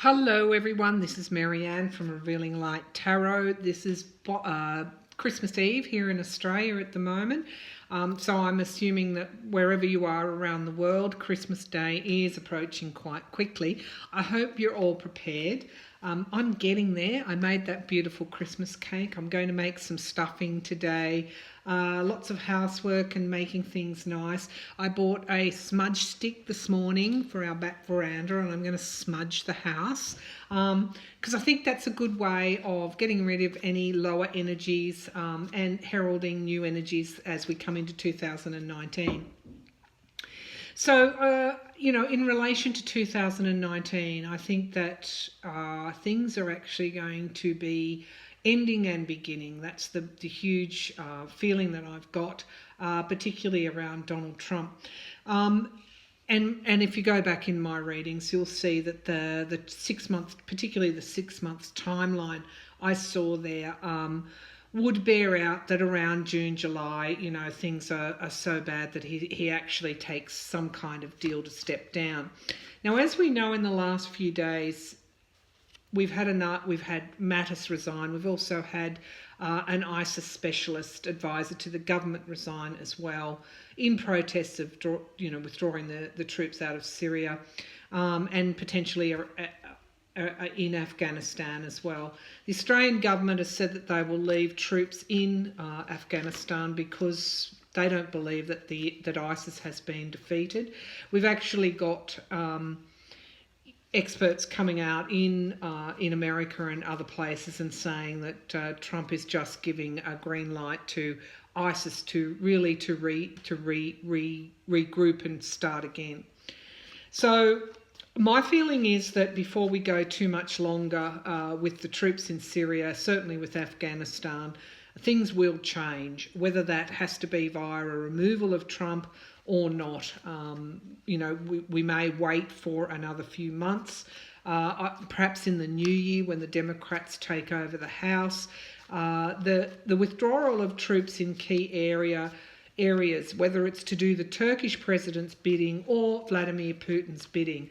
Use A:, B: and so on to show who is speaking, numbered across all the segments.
A: Hello everyone, this is Marianne from Revealing Light Tarot. This is Christmas Eve here in Australia at the moment. So I'm assuming that wherever you are around the world, Christmas Day is approaching quite quickly. I hope you're all prepared. I'm getting there. I made that beautiful Christmas cake. I'm going to make some stuffing today. Lots of housework and making things nice. I bought a smudge stick this morning for our back veranda, and I'm going to smudge the house because I think that's a good way of getting rid of any lower energies and heralding new energies as we come into 2019. So, in relation to 2019, I think that things are actually going to be ending and beginning. That's the huge feeling that I've got, particularly around Donald Trump. And if you go back in my readings, you'll see that the 6 months, particularly the 6 months timeline I saw there, would bear out that around June, July, things are so bad that he actually takes some kind of deal to step down. Now, as we know, in the last few days, we've had Mattis resign. We've also had an ISIS specialist advisor to the government resign as well, in protest of withdrawing the troops out of Syria, and potentially in Afghanistan as well. The Australian government has said that they will leave troops in Afghanistan because they don't believe that ISIS has been defeated. We've actually got experts coming out in America and other places and saying that Trump is just giving a green light to ISIS to really regroup and start again. So my feeling is that before we go too much longer with the troops in Syria, certainly with Afghanistan, things will change. Whether that has to be via a removal of Trump or not, we may wait for another few months, perhaps in the new year when the Democrats take over the House. The withdrawal of troops in key areas, whether it's to do the Turkish president's bidding or Vladimir Putin's bidding,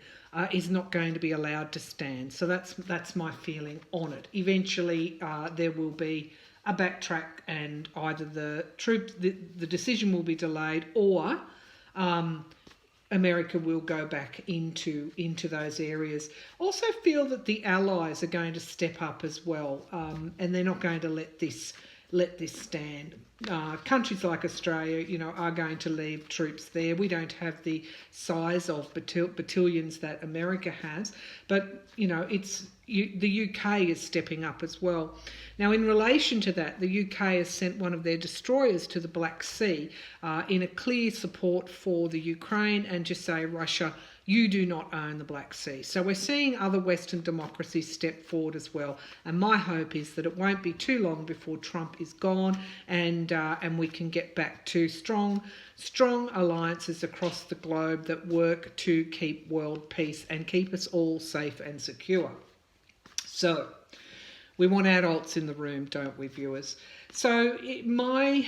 A: is not going to be allowed to stand. So that's my feeling on it. Eventually, there will be a backtrack, and either the decision will be delayed, or America will go back into those areas. Also feel that the allies are going to step up as well, and they're not going to let this stand. Countries like Australia, are going to leave troops there. We don't have the size of battalions that America has, but the UK is stepping up as well. Now, in relation to that, the UK has sent one of their destroyers to the Black Sea in a clear support for the Ukraine, and to say, Russia, you do not own the Black Sea. So we're seeing other Western democracies step forward as well. And my hope is that it won't be too long before Trump is gone, and we can get back to strong alliances across the globe that work to keep world peace and keep us all safe and secure. So we want adults in the room, don't we, viewers? So my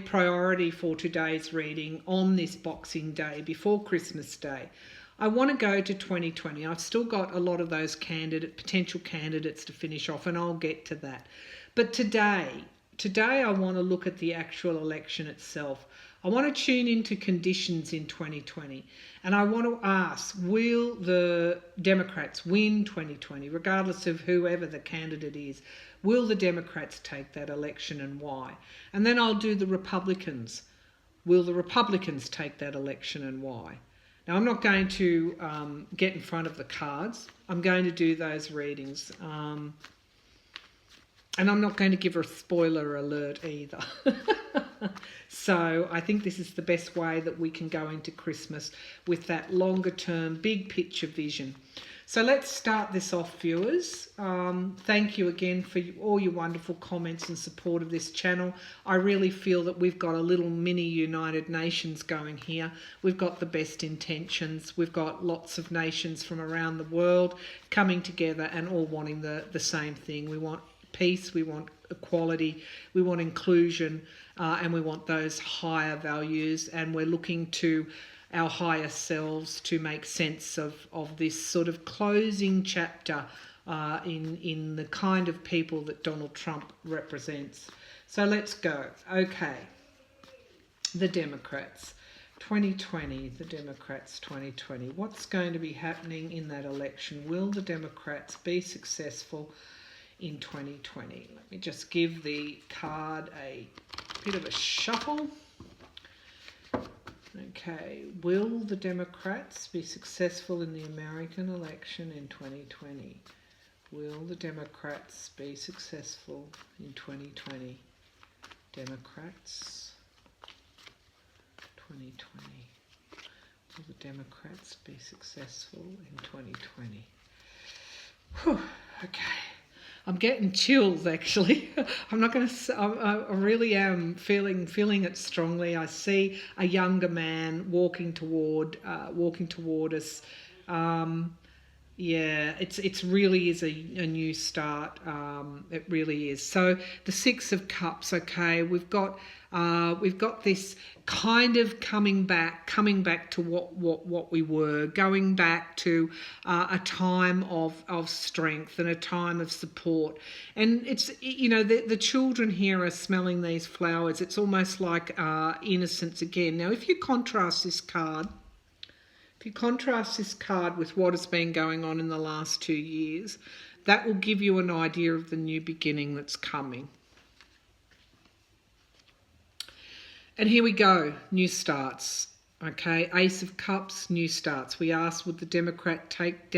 A: priority for today's reading on this Boxing Day, before Christmas Day, I want to go to 2020. I've still got a lot of those potential candidates to finish off, and I'll get to that. But today I want to look at the actual election itself. I want to tune into conditions in 2020, and I want to ask, will the Democrats win 2020, regardless of whoever the candidate is? Will the Democrats take that election, and why? And then I'll do the Republicans. Will the Republicans take that election, and why? Now, I'm not going to get in front of the cards. I'm going to do those readings. And I'm not going to give a spoiler alert either. So I think this is the best way that we can go into Christmas, with that longer term, big picture vision. So let's start this off, viewers. Thank you again for all your wonderful comments and support of this channel. I really feel that we've got a little mini United Nations going here. We've got the best intentions. We've got lots of nations from around the world coming together and all wanting the same thing. We want peace, we want equality, we want inclusion, and we want those higher values, and we're looking to our higher selves to make sense of this sort of closing chapter in the kind of people that Donald Trump represents. So let's go. Okay. The Democrats. 2020, the Democrats 2020. What's going to be happening in that election? Will the Democrats be successful in 2020? Let me just give the card a bit of a shuffle. Okay, will the Democrats be successful in the American election in 2020? Will the Democrats be successful in 2020? Democrats 2020. Will the Democrats be successful in 2020? Whew, okay. I'm getting chills, actually. I'm not going to. I really am feeling it strongly. I see a younger man walking toward us. Yeah, it's really is a new start. It really is. So the Six of Cups. Okay, we've got this kind of coming back to what we were, going back to a time of strength and a time of support. And it's, you know, the children here are smelling these flowers. It's almost like innocence again. Now, if you contrast this card. If you contrast this card with what has been going on in the last 2 years, that will give you an idea of the new beginning that's coming. And here we go, new starts. Okay, Ace of Cups, new starts. We asked, would the Democrats take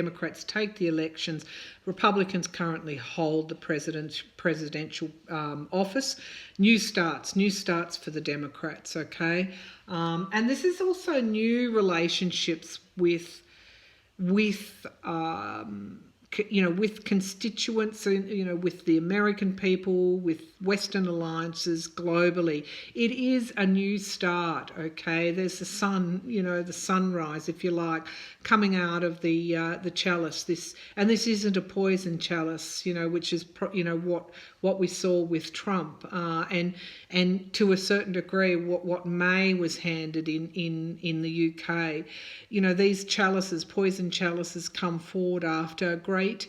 A: the elections? Republicans currently hold the presidential office. New starts for the Democrats. Okay, and this is also new relationships with constituents, with the American people, with Western alliances globally. It is a new start, okay? There's the sun, the sunrise, if you like, coming out of the chalice. This isn't a poison chalice, which is what we saw with Trump, and to a certain degree what May was handed in the UK. These chalices, poison chalices, come forward after great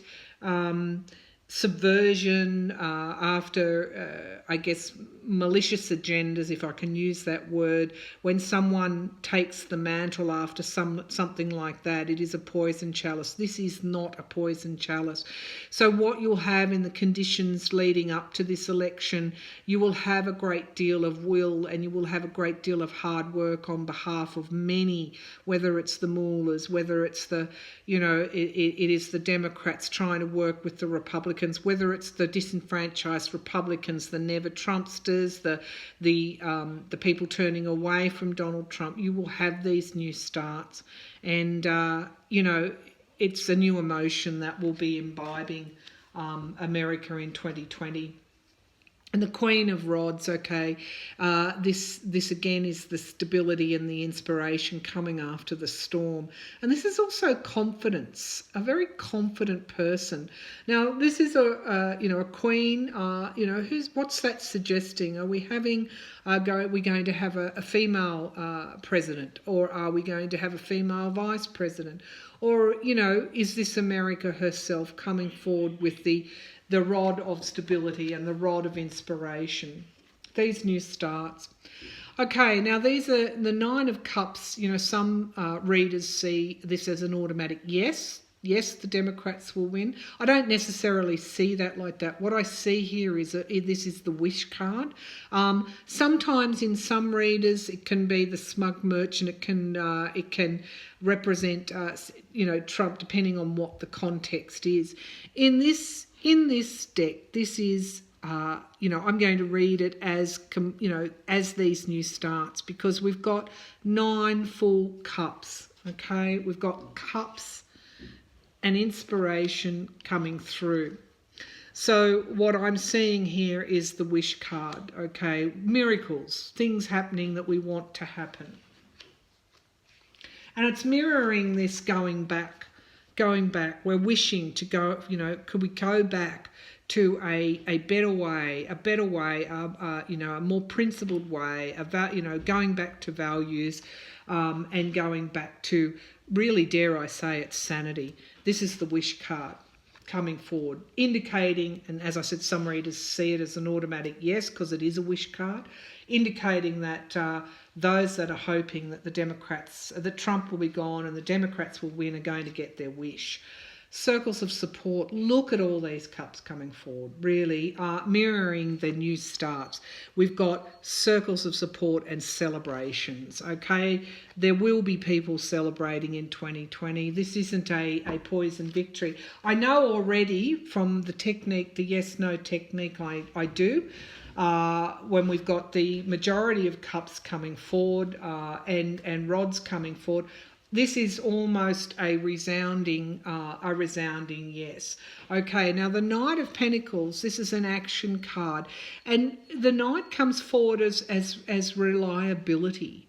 A: subversion, after I guess malicious agendas, if I can use that word. When someone takes the mantle after something like that, it is a poison chalice. This is not a poison chalice. So what you'll have in the conditions leading up to this election, you will have a great deal of will, and you will have a great deal of hard work on behalf of many, whether it's the Mullahs, whether it's the, it is the Democrats trying to work with the Republicans, whether it's the disenfranchised Republicans, the never Trumpsters, the people turning away from Donald Trump. You will have these new starts, and it's a new emotion that will be imbibing America in 2020. And the Queen of Rods, okay, this again is the stability and the inspiration coming after the storm. And this is also confidence, a very confident person. Now, this is a queen, what's that suggesting? Are we going to have a female president, or are we going to have a female vice president? Or, is this America herself coming forward with the rod of stability and the rod of inspiration? These new starts. Okay, now these are the Nine of Cups. Some readers see this as an automatic yes. Yes, the Democrats will win. I don't necessarily see that like that. What I see here is this is the wish card. Sometimes in some readers it can be the smug merchant. It can represent Trump, depending on what the context is. In this deck, this is, I'm going to read it as these new starts, because we've got 9 full cups, okay? We've got cups and inspiration coming through. So what I'm seeing here is the wish card, okay? Miracles, things happening that we want to happen. And it's mirroring this going back. We're wishing to go, could we go back to a better way, a more principled way, about, going back to values, and going back to, really, dare I say it, sanity. This is the wish card coming forward, indicating, and as I said, some readers see it as an automatic yes because it is a wish card, indicating that those that are hoping that that Trump will be gone and the Democrats will win are going to get their wish. Circles of support, look at all these cups coming forward, really mirroring the new starts. We've got circles of support and celebrations, okay? There will be people celebrating in 2020. This isn't a poison victory. I know already from the technique, the yes-no technique I do, when we've got the majority of cups coming forward and rods coming forward, this is almost a resounding yes. Okay, now the Knight of Pentacles, this is an action card. And the Knight comes forward as reliability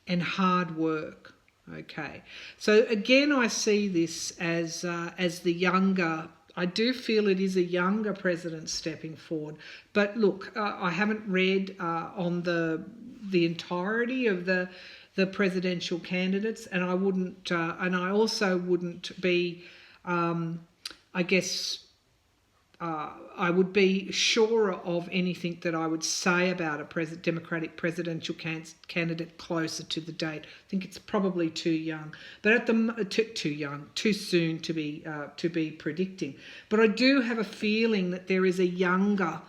A: and hard work. Okay, so again, I see this as the younger, I do feel it is a younger president stepping forward. But look, I haven't read on the entirety of the presidential candidates, and I wouldn't, and I also wouldn't be, I guess, I would be surer of anything that I would say about a Democratic presidential candidate closer to the date. I think it's probably too young, but at the too soon to be predicting. But I do have a feeling that there is a younger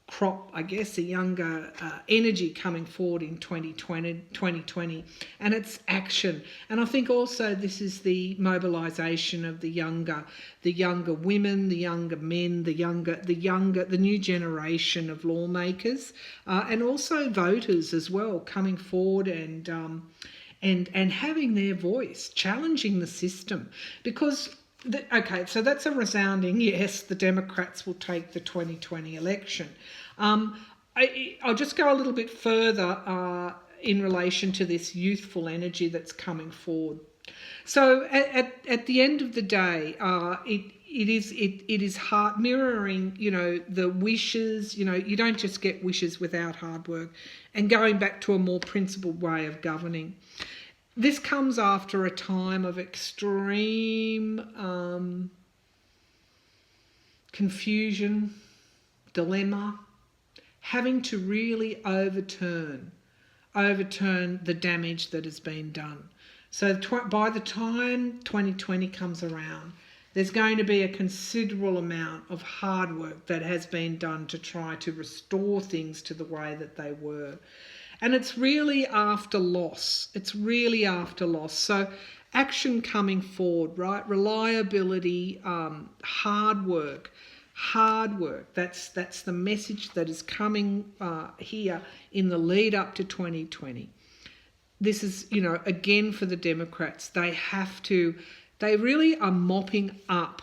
A: crop, I guess, a younger energy coming forward in 2020, and it's action. And I think also this is the mobilisation of the younger women, the younger men, the new generation of lawmakers, and also voters as well, coming forward and having their voice, challenging the system, because. Okay, so that's a resounding yes, the Democrats will take the 2020 election. I'll just go a little bit further in relation to this youthful energy that's coming forward. So at the end of the day, it is hard mirroring, the wishes. You don't just get wishes without hard work, and going back to a more principled way of governing. This comes after a time of extreme confusion, dilemma, having to really overturn the damage that has been done. So by the time 2020 comes around, there's going to be a considerable amount of hard work that has been done to try to restore things to the way that they were. And it's really after loss. So action coming forward, right? Reliability, hard work. That's the message that is coming here in the lead up to 2020. This is, again for the Democrats, they really are mopping up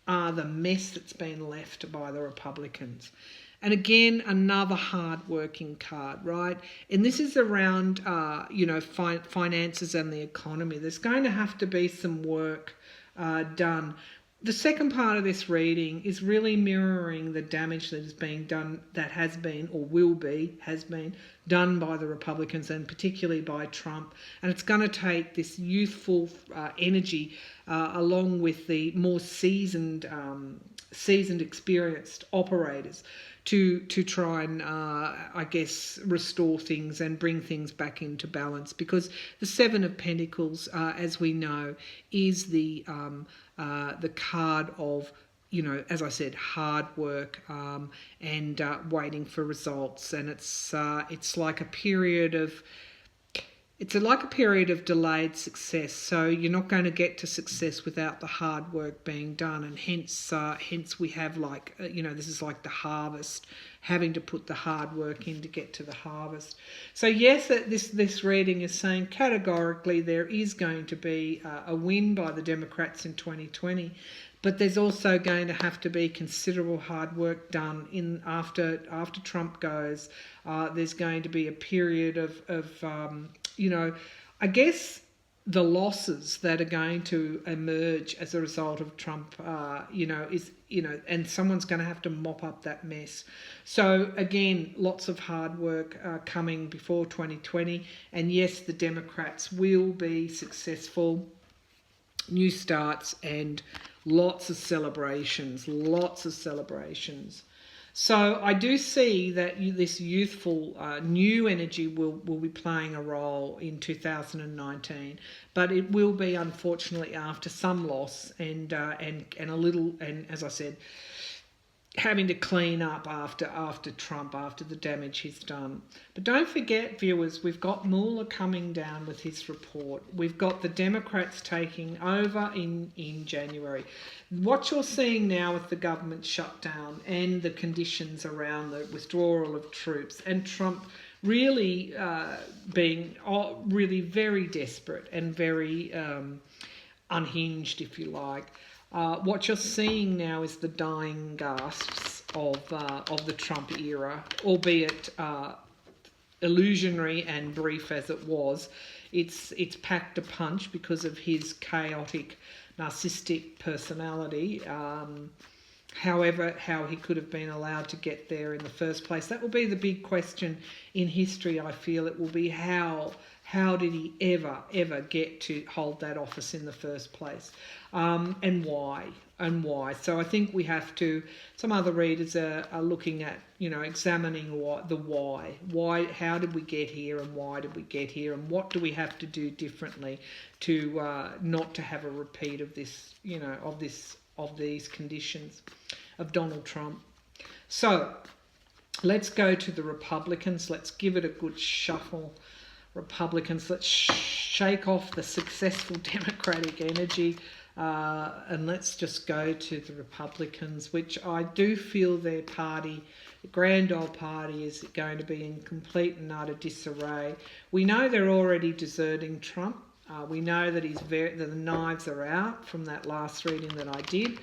A: the mess that's been left by the Republicans. And again, another hard-working card, right? And this is around, finances and the economy. There's going to have to be some work done. The second part of this reading is really mirroring the damage that is being done, that has been done by the Republicans and particularly by Trump. And it's going to take this youthful energy along with the more seasoned, experienced operators to try and, restore things and bring things back into balance. Because the Seven of Pentacles, as we know, is the card of, as I said, hard work and waiting for results. And it's like a period of delayed success. So you're not going to get to success without the hard work being done, and hence we have this is like the harvest, having to put the hard work in to get to the harvest. So yes, this reading is saying categorically there is going to be a win by the Democrats in 2020. But there's also going to have to be considerable hard work done after Trump goes. There's going to be a period of I guess the losses that are going to emerge as a result of Trump, and someone's going to have to mop up that mess. So again, lots of hard work coming before 2020. And yes, the Democrats will be successful. New starts and lots of celebrations. So I do see that this youthful new energy will be playing a role in 2019, but it will be unfortunately after some loss and a little, and as I said, having to clean up after Trump, after the damage he's done. But don't forget, viewers, we've got Mueller coming down with his report. We've got the Democrats taking over in January. What you're seeing now with the government shutdown and the conditions around the withdrawal of troops and Trump really being really very desperate and very unhinged, if you like. What you're seeing now is the dying gasps of the Trump era, albeit illusionary and brief as it was. It's packed a punch because of his chaotic, narcissistic personality. However, how he could have been allowed to get there in the first place, that will be the big question in history. I feel it will be how did he ever get to hold that office in the first place, and why. So I think we have to, some other readers are looking at, examining why, how did we get here and why did we get here and what do we have to do differently to not to have a repeat of this, of these conditions of Donald Trump. So let's go to the Republicans. Let's give it a good shuffle. Republicans, let's shake off the successful Democratic energy and let's just go to the Republicans, which I do feel their party, the grand old party, is going to be in complete and utter disarray. We know they're already deserting Trump. We know that the knives are out from that last reading that I did.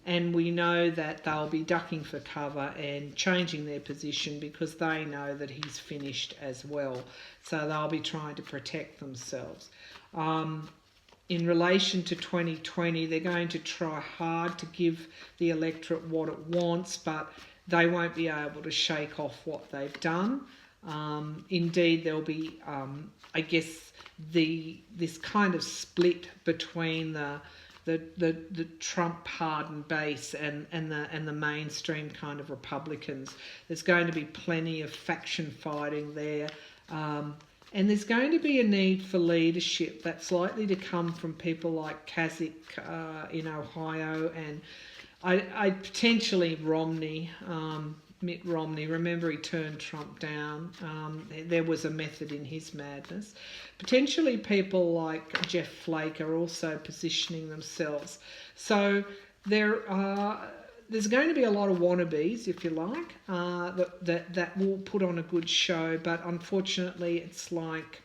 A: And we know that they'll be ducking for cover and changing their position because they know that he's finished as well. So they'll be trying to protect themselves. In relation to 2020, they're going to try hard to give the electorate what it wants, but they won't be able to shake off what they've done. Indeed, there'll be, I guess, this kind of split between the Trump pardon base and the mainstream kind of Republicans. There's going to be plenty of faction fighting there, and there's going to be a need for leadership that's likely to come from people like Kasich in Ohio, and I potentially Romney. Mitt Romney, remember he turned Trump down. There was a method in his madness. Potentially people like Jeff Flake are also positioning themselves. So there's going to be a lot of wannabes, if you like, that will put on a good show, but unfortunately it's like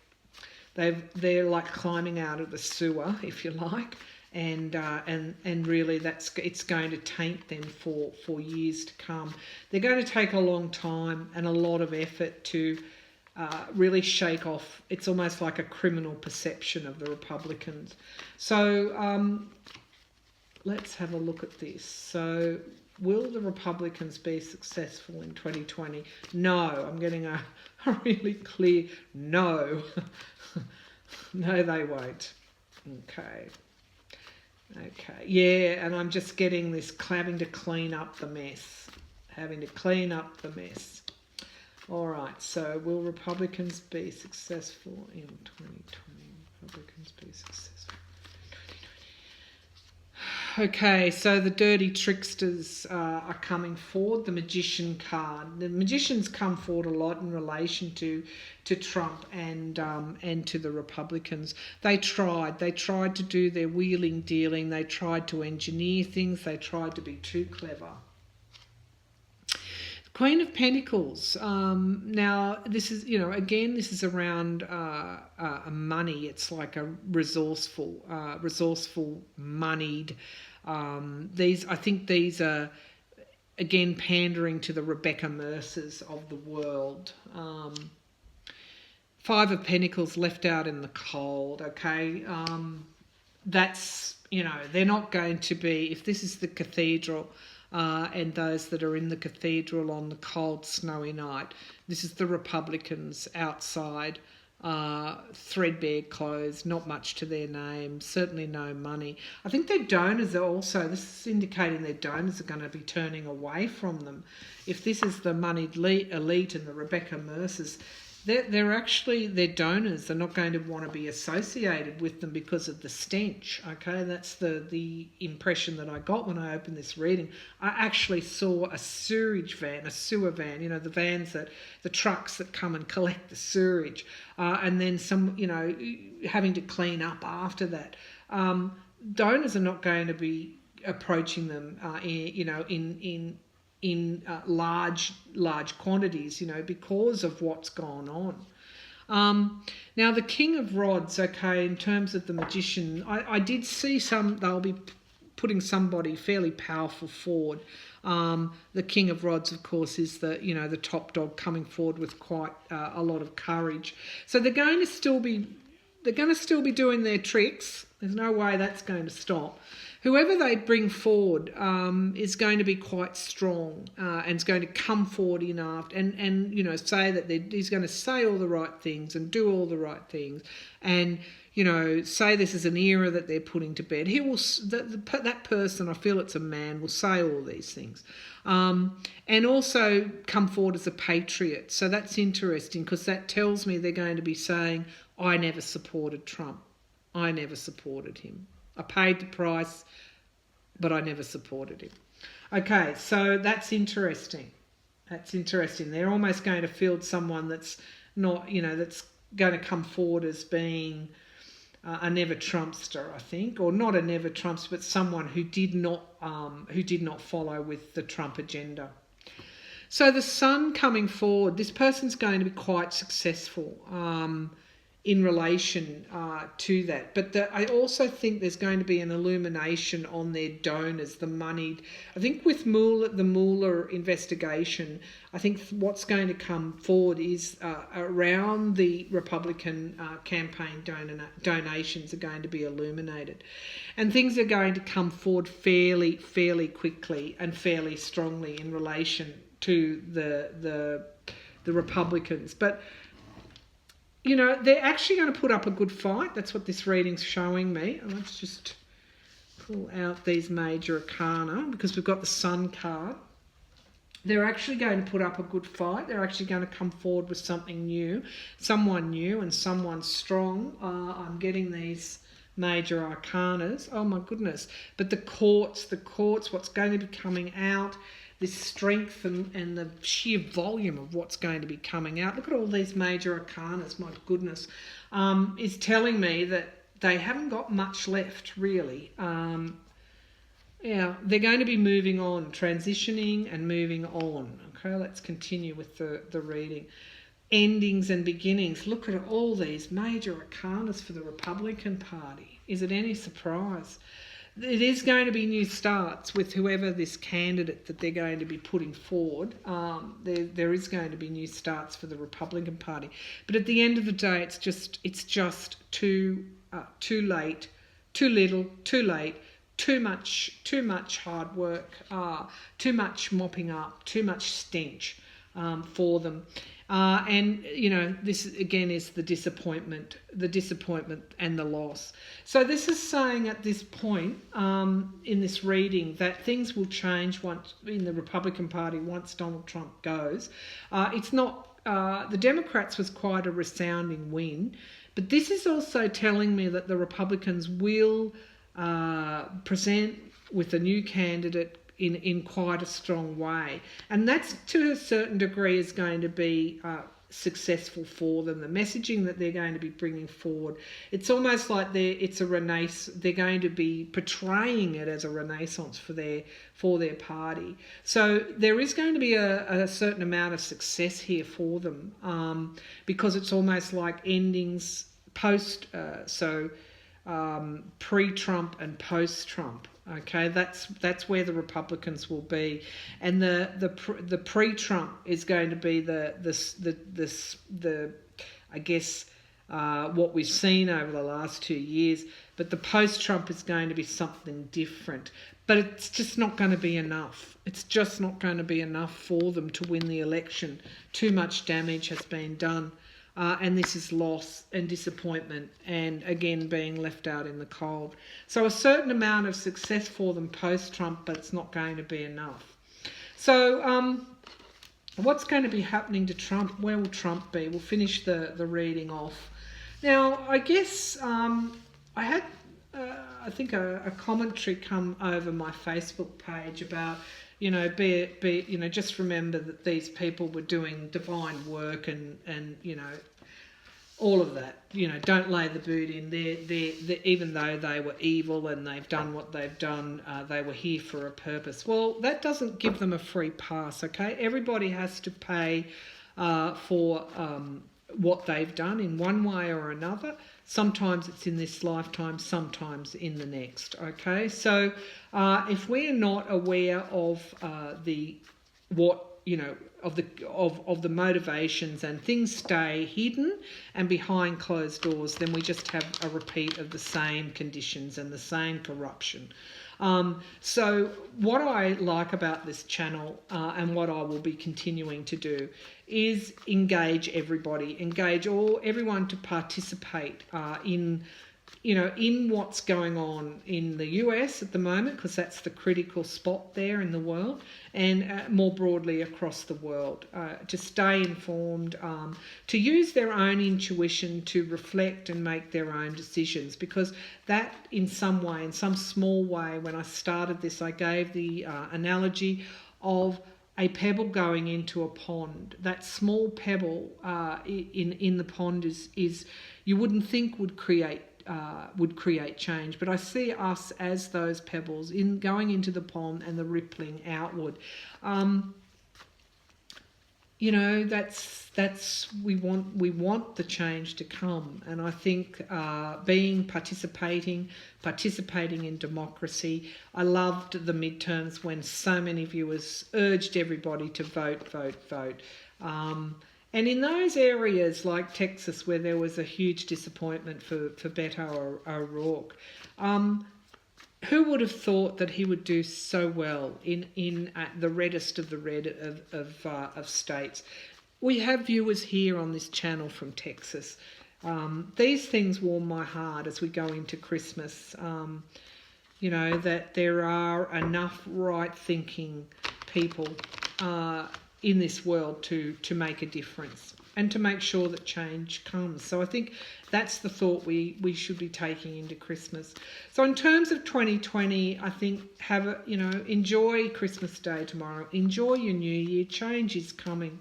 A: they're like climbing out of the sewer, if you like. And really it's going to taint them for years to come. They're going to take a long time and a lot of effort to really shake off. It's almost like a criminal perception of the Republicans. So let's have a look at this. So will the Republicans be successful in 2020? No, I'm getting a really clear no. No, they won't. Okay, yeah, and I'm just getting this having to clean up the mess. All right, so will Republicans be successful in 2020? Republicans be successful. Okay, so the dirty tricksters are coming forward. The magician card. The magicians come forward a lot in relation to Trump and to the Republicans. They tried to do their wheeling dealing. They tried to engineer things. They tried to be too clever. Queen of Pentacles. Now, this is, again, this is around money. It's like a resourceful, moneyed. I think these are, again, pandering to the Rebecca Mercers of the world. Five of Pentacles left out in the cold, okay? That's, you know, they're not going to be, if this is the cathedral and those that are in the cathedral on the cold, snowy night, this is the Republicans outside, threadbare clothes, not much to their name, certainly no money. I think their donors are also, this is indicating their donors are going to be turning away from them. If this is the moneyed elite and the Rebecca Mercers, they're actually, their donors are not going to want to be associated with them because of the stench, okay? That's the impression that I got when I opened this reading. I actually saw a sewer van, you know, the vans the trucks that come and collect the sewage, and then some, you know, having to clean up after that. Donors are not going to be approaching them, you know, in large quantities, you know, because of what's gone on. Now, the King of Rods, okay, in terms of the Magician, I did see they'll be putting somebody fairly powerful forward. The King of Rods, of course, is the top dog coming forward with quite a lot of courage. So they're going to still be doing their tricks. There's no way that's going to stop. Whoever they bring forward is going to be quite strong and is going to come forward enough and you know, say that he's going to say all the right things and do all the right things and, you know, say this is an era that they're putting to bed. He will, that person, I feel it's a man, will say all these things. And also come forward as a patriot. So that's interesting because that tells me they're going to be saying, I never supported Trump. I never supported him. I paid the price, but I never supported him. Okay, so that's interesting. That's interesting. They're almost going to field someone that's not, you know, that's going to come forward as being a never Trumpster, I think, or not a never Trumpster, but someone who did not follow with the Trump agenda. So the Sun coming forward, this person's going to be quite successful in relation to that. But I also think there's going to be an illumination on their donors, the moneyed. I think with the Mueller investigation, I think what's going to come forward is around the Republican campaign donations are going to be illuminated. And things are going to come forward fairly quickly and fairly strongly in relation to the Republicans. But you know, they're actually going to put up a good fight. That's what this reading's showing me. Let's just pull out these major arcana because we've got the Sun card. They're actually going to put up a good fight. They're actually going to come forward with something new, someone new and someone strong. I'm getting these major arcanas. Oh, my goodness. But the courts, what's going to be coming out, this strength and the sheer volume of what's going to be coming out. Look at all these major arcanas, my goodness, is telling me that they haven't got much left, really. Yeah, they're going to be moving on, transitioning and moving on. Okay, let's continue with the reading. Endings and beginnings. Look at all these major arcanas for the Republican Party. Is it any surprise? It is going to be new starts with whoever this candidate that they're going to be putting forward. There is going to be new starts for the Republican Party, but at the end of the day, it's just too late, too little, too late, too much hard work, too much mopping up, too much stench for them. And, you know, this again is the disappointment and the loss. So this is saying at this point in this reading that things will change once in the Republican Party once Donald Trump goes. It's not, the Democrats was quite a resounding win, but this is also telling me that the Republicans will present with a new candidate in quite a strong way, and that's to a certain degree is going to be successful for them. The messaging that they're going to be bringing forward, it's almost like it's a renaissance. They're going to be portraying it as a renaissance for their party. So there is going to be a certain amount of success here for them because it's almost like endings post, pre-Trump and post-Trump. Okay, that's where the Republicans will be, and the pre-Trump is going to be the I guess, what we've seen over the last 2 years. But the post-Trump is going to be something different. But it's just not going to be enough. It's just not going to be enough for them to win the election. Too much damage has been done. And this is loss and disappointment and, again, being left out in the cold. So a certain amount of success for them post-Trump, but it's not going to be enough. So what's going to be happening to Trump? Where will Trump be? We'll finish the reading off. Now, I guess I had, I think, a commentary come over my Facebook page about, you know, you know, just remember that these people were doing divine work and you know, all of that. You know, don't lay the boot in. They're even though they were evil and they've done what they've done, they were here for a purpose. Well, that doesn't give them a free pass, okay? Everybody has to pay for what they've done in one way or another. Sometimes it's in this lifetime, sometimes in the next, okay? So if we're not aware of of the motivations, and things stay hidden and behind closed doors, then we just have a repeat of the same conditions and the same corruption. So what I like about this channel and what I will be continuing to do is engage everybody, engage everyone to participate in, you know, in what's going on in the US at the moment, because that's the critical spot there in the world, and more broadly across the world, to stay informed, to use their own intuition to reflect and make their own decisions, because that in some way, in some small way, when I started this, I gave the analogy of a pebble going into a pond. That small pebble in the pond is you wouldn't think would create change, but I see us as those pebbles in going into the pond and the rippling outward. You know, that's we want the change to come, and I think participating in democracy. I loved the midterms when so many viewers urged everybody to vote. And in those areas like Texas, where there was a huge disappointment for Beto O'Rourke, who would have thought that he would do so well in the reddest of the red of states? We have viewers here on this channel from Texas. These things warm my heart as we go into Christmas. You know, that there are enough right-thinking people in this world to make a difference and to make sure that change comes. So I think that's the thought we should be taking into Christmas. So in terms of 2020, I think enjoy Christmas Day tomorrow. Enjoy your new year. Change is coming.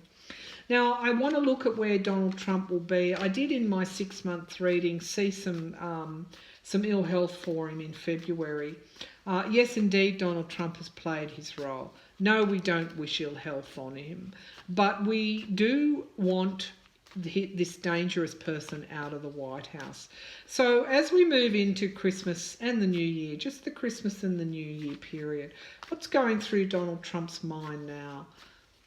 A: Now, I want to look at where Donald Trump will be. I did in my 6-month reading see some ill health for him in February. Yes, indeed, Donald Trump has played his role. No, we don't wish ill health on him, but we do want this dangerous person out of the White House. So as we move into Christmas and the New Year, just the Christmas and the New Year period, what's going through Donald Trump's mind now?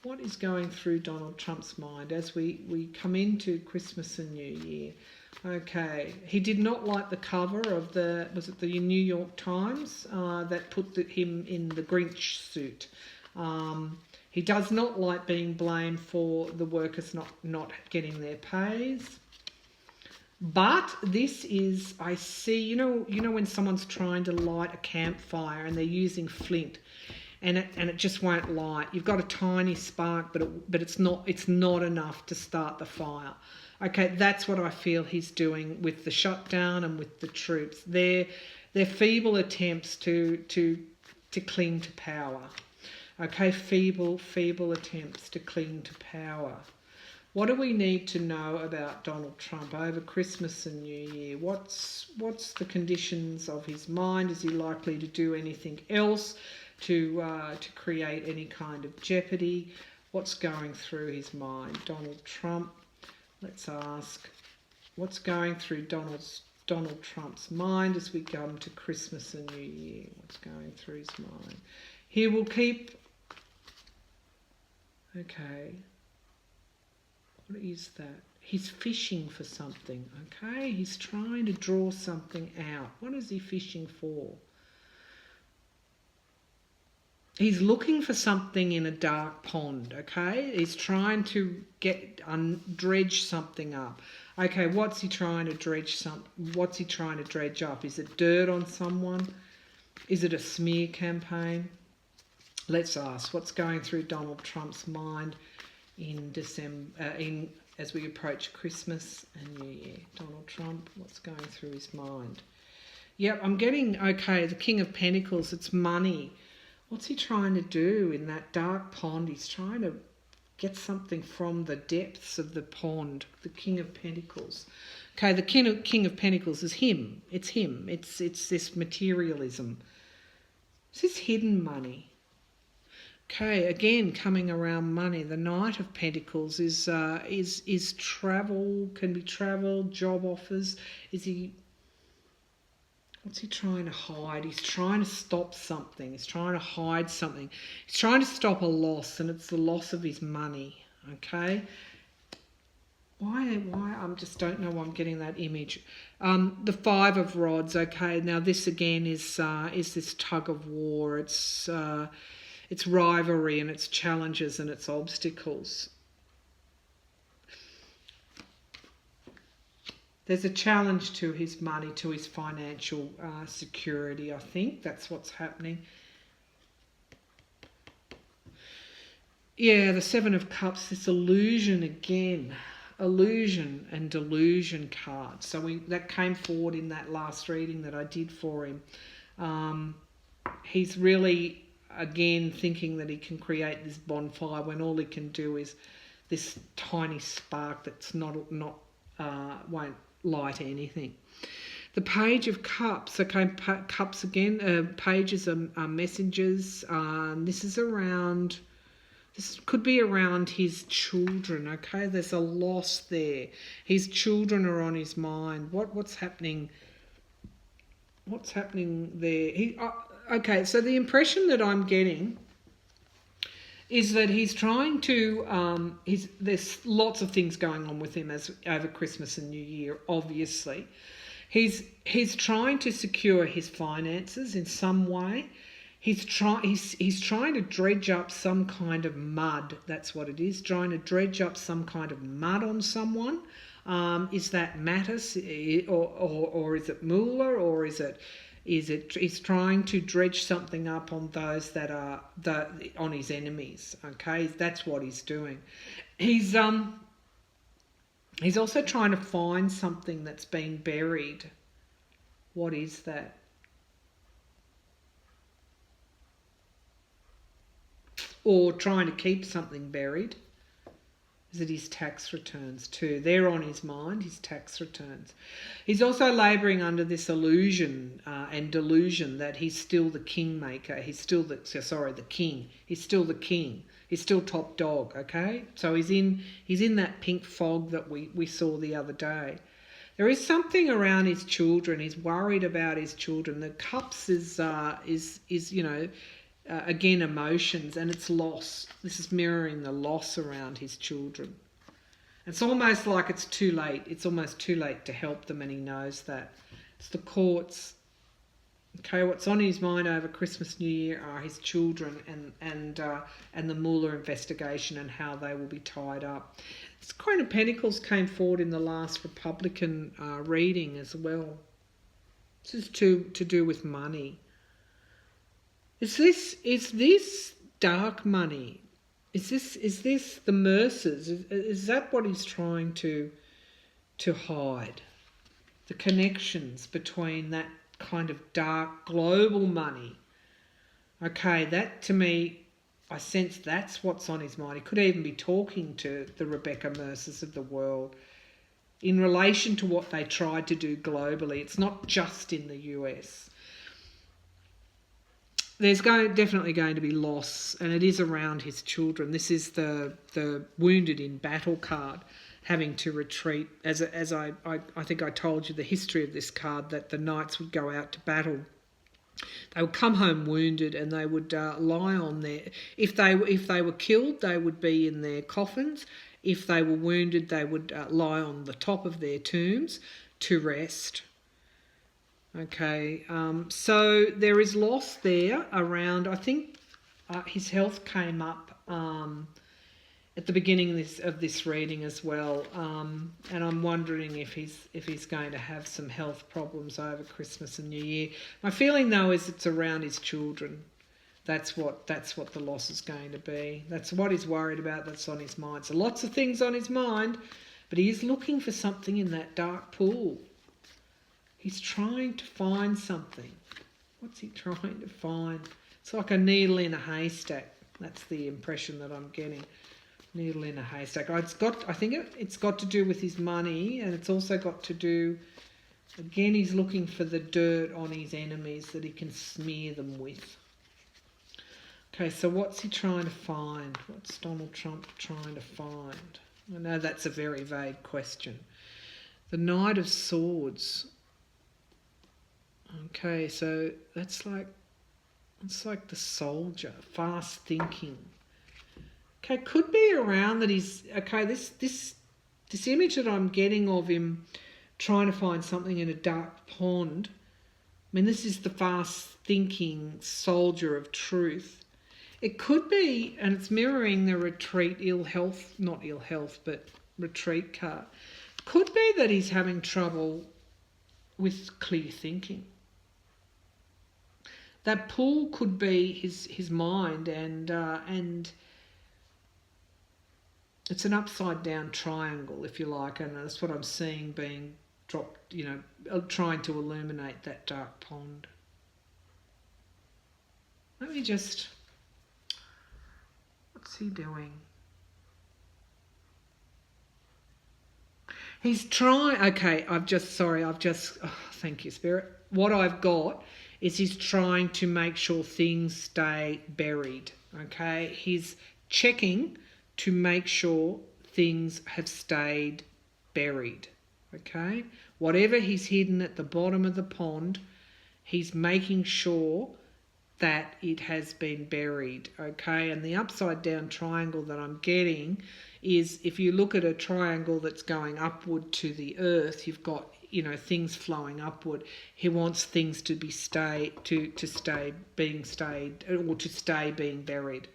A: What is going through Donald Trump's mind as we come into Christmas and New Year? Okay, he did not like the cover of the New York Times that put him in the Grinch suit. He does not like being blamed for the workers not getting their pays. But this is, I see, you know when someone's trying to light a campfire and they're using flint and it just won't light. You've got a tiny spark, but it's not enough to start the fire. Okay, that's what I feel he's doing with the shutdown and with the troops. They're feeble attempts to cling to power. Okay, feeble attempts to cling to power. What do we need to know about Donald Trump over Christmas and New Year? What's the conditions of his mind? Is he likely to do anything else to create any kind of jeopardy? What's going through his mind? Donald Trump. Let's ask, what's going through Donald Trump's mind as we come to Christmas and New Year? What's going through his mind? He will keep... Okay. What is that? He's fishing for something, okay? He's trying to draw something out. What is he fishing for? He's looking for something in a dark pond, okay? He's trying to dredge something up. Okay, what's he trying to dredge up? Is it dirt on someone? Is it a smear campaign? Let's ask, what's going through Donald Trump's mind in December, as we approach Christmas and New Year? Donald Trump, what's going through his mind? Yep, I'm getting, okay, the King of Pentacles, it's money. What's he trying to do in that dark pond? He's trying to get something from the depths of the pond, the King of Pentacles. Okay, the King of Pentacles is him. It's him. It's this materialism. It's this hidden money. Okay, again, coming around money, the Knight of Pentacles is travel, can be travel, job offers. What's he trying to hide? He's trying to stop something. He's trying to hide something. He's trying to stop a loss, and it's the loss of his money, okay? Why? I just don't know why I'm getting that image. The Five of Rods, okay? Now this again is this tug of war. It's rivalry and it's challenges and it's obstacles. There's a challenge to his money, to his financial security, I think. That's what's happening. Yeah, the Seven of Cups, this illusion again. Illusion and delusion card. So that came forward in that last reading that I did for him. He's really, again, thinking that he can create this bonfire when all he can do is this tiny spark that's won't light anything. The Page of Cups, okay, cups again, pages are messengers. This could be around his children, okay? There's a loss there. His children are on his mind. What's happening? What's happening there? Okay, so the impression that I'm getting is that he's trying to, there's lots of things going on with him over Christmas and New Year, obviously. He's trying to secure his finances in some way. He's trying to dredge up some kind of mud. That's what it is, trying to dredge up some kind of mud on someone. Is that Mattis or is it Mueller, or is it he's trying to dredge something up on those that are on his enemies, okay? That's what he's doing. He's also trying to find something that's been buried. What is that? Or trying to keep something buried. Is it his tax returns too? They're on his mind, his tax returns. He's also labouring under this illusion and delusion that he's still the kingmaker. He's still the king. He's still the king. He's still top dog, okay? So he's in that pink fog that we saw the other day. There is something around his children. He's worried about his children. The Cups is again, emotions, and it's loss. This is mirroring the loss around his children. It's almost like it's too late. It's almost too late to help them, and he knows that. It's the Courts. Okay, what's on his mind over Christmas, New Year are his children and the Mueller investigation and how they will be tied up. This Queen of Pentacles came forward in the last Republican reading as well. This is to do with money. Is this dark money? Is this the Mercers? Is that what he's trying to hide? The connections between that kind of dark global money. Okay, that to me, I sense that's what's on his mind. He could even be talking to the Rebecca Mercers of the world in relation to what they tried to do globally. It's not just in the US. There's definitely going to be loss, and it is around his children. This is the wounded in battle card, having to retreat. As I think I told you the history of this card, that the knights would go out to battle. They would come home wounded, and they would lie on their. If they were killed, they would be in their coffins. if they were wounded, they would lie on the top of their tombs to rest. Okay, so there is loss there around. I think his health came up at the beginning of this reading as well, and I'm wondering if he's going to have some health problems over Christmas and New Year. My feeling though is it's around his children. That's what the loss is going to be. That's what he's worried about. That's on his mind. So lots of things on his mind, but he is looking for something in that dark pool. He's trying to find something. What's he trying to find? It's like a needle in a haystack. That's the impression that I'm getting. Needle in a haystack. I think it's got to do with his money, and it's also got to do, again, he's looking for the dirt on his enemies that he can smear them with. Okay, so what's he trying to find? What's Donald Trump trying to find? I know that's a very vague question. The Knight of Swords. Okay, so it's like the soldier, fast thinking. Okay, could be around that he's okay. This image that I'm getting of him trying to find something in a dark pond. I mean, this is the fast thinking soldier of truth. It could be, and it's mirroring the retreat but retreat card. Could be that he's having trouble with clear thinking. That pool could be his mind, and it's an upside down triangle, if you like, and that's what I'm seeing being dropped, trying to illuminate that dark pond. Let me just, what's he doing? He's trying, okay, thank you, Spirit. What I've got is he's trying to make sure things stay buried, okay? He's checking to make sure things have stayed buried, okay? Whatever he's hidden at the bottom of the pond, he's making sure that it has been buried, okay? And the upside down triangle that I'm getting is, if you look at a triangle that's going upward to the earth, you've got things flowing upward. He wants things to stay being buried.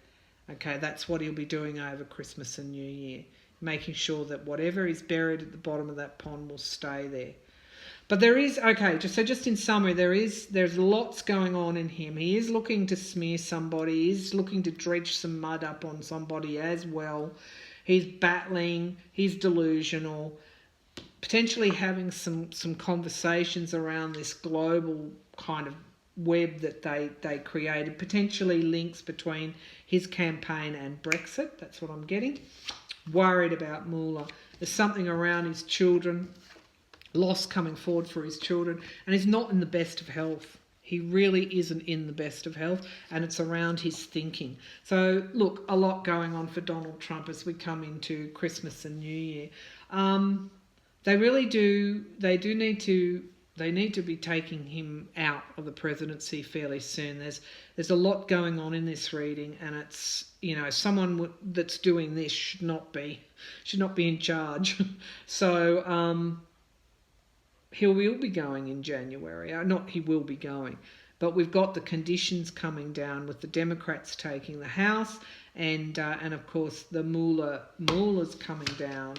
A: Okay, that's what he'll be doing over Christmas and New Year, making sure that whatever is buried at the bottom of that pond will stay there. But there is, okay, just in summary, there's lots going on in him. He is looking to smear somebody. He is looking to dredge some mud up on somebody as well. He's battling. He's delusional. Potentially having some conversations around this global kind of web that they created, potentially links between his campaign and Brexit. That's what I'm getting. Worried about Moolah. There's something around his children, loss coming forward for his children, and he's not in the best of health. He really isn't in the best of health, and it's around his thinking. So look, a lot going on for Donald Trump as we come into Christmas and New Year. They need to be taking him out of the presidency fairly soon. There's a lot going on in this reading, and it's, someone that's doing this should not be in charge. So he will be going in January. Not he will be going, but we've got the conditions coming down with the Democrats taking the House, and of course the Mueller's coming down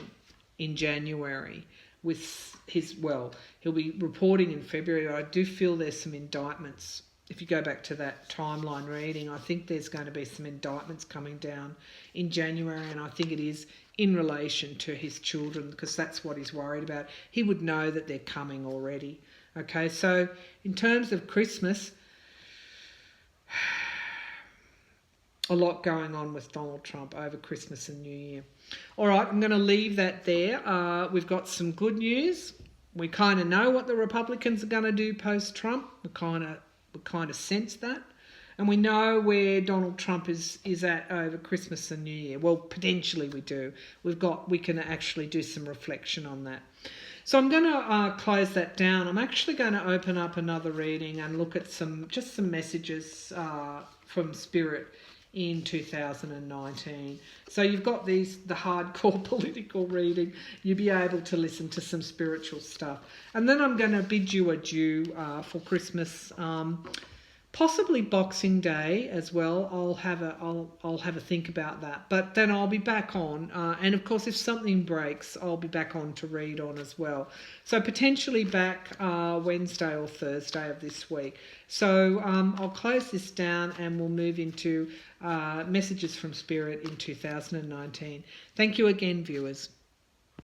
A: in January with he'll be reporting in February. I do feel there's some indictments. If you go back to that timeline reading, I think there's going to be some indictments coming down in January, and I think it is in relation to his children, because that's what he's worried about. He would know that they're coming already. Okay, so in terms of Christmas, a lot going on with Donald Trump over Christmas and New Year. All right, I'm going to leave that there. We've got some good news. We kind of know what the Republicans are going to do post-Trump. We kind of sense that. And we know where Donald Trump is at over Christmas and New Year. Well, potentially we do. We can actually do some reflection on that. So I'm going to close that down. I'm actually going to open up another reading and look at some messages from Spirit in 2019. So you've got the hardcore political reading. You'll be able to listen to some spiritual stuff. And then I'm going to bid you adieu for Christmas. Possibly Boxing Day as well. I'll have a think about that. But then I'll be back on, and of course, if something breaks, I'll be back on to read on as well. So potentially back Wednesday or Thursday of this week. So I'll close this down, and we'll move into messages from Spirit in 2019. Thank you again, viewers.